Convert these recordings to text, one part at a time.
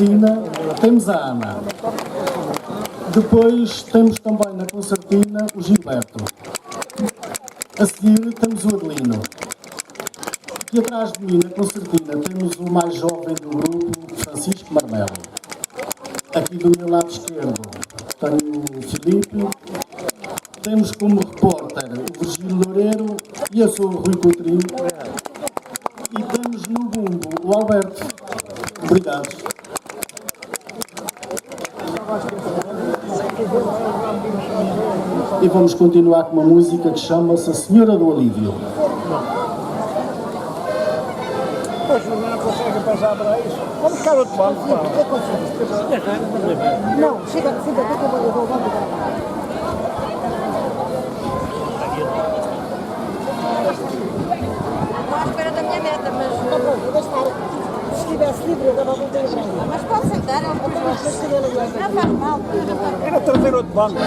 concertina temos a Ana. Depois temos também na concertina o Gilberto. A seguir temos o Adelino. E atrás de mim na concertina temos o mais jovem do grupo, Francisco Marmelo. Aqui do meu lado esquerdo tenho o Filipe. Temos como repórter o Virgílio Loureiro e eu sou o Rui Coutrinho. E temos no bumbo o Alberto. Obrigado. E vamos continuar com uma música que chama-se A Senhora do Alívio. Pois, não consegue passar para isso. Vamos buscar outro banco, pá. Não, chega que eu vou gravar. Estou à espera da minha neta, mas... Vou estar. Se estivesse livre, eu dava volta para aí. Mas pode sentar, não faz mal. Era trazer outro banco.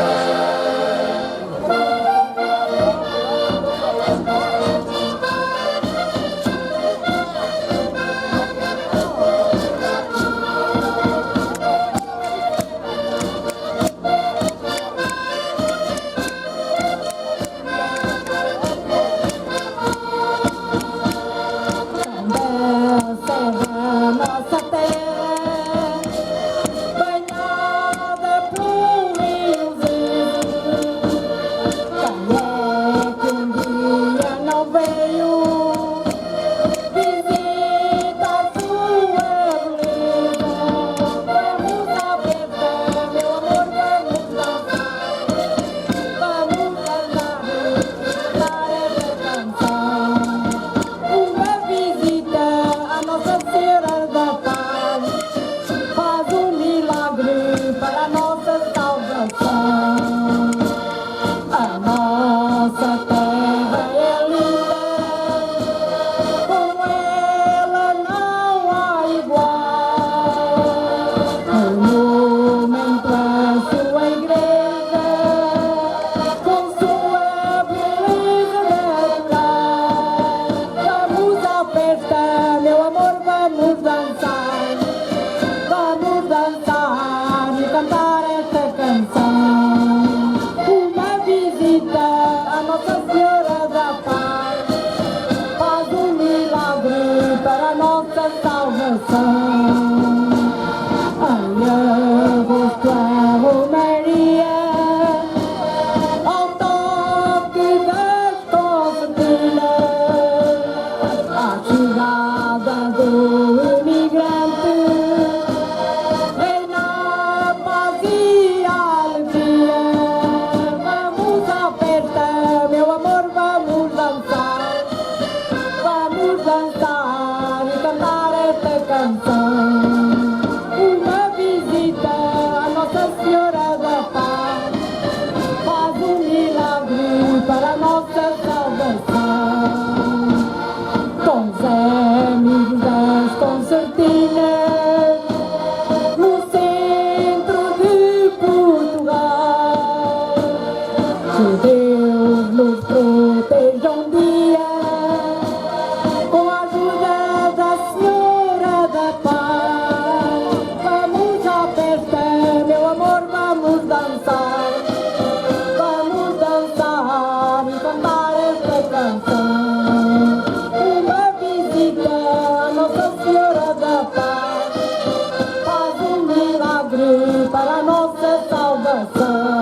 Para a nossa salvação.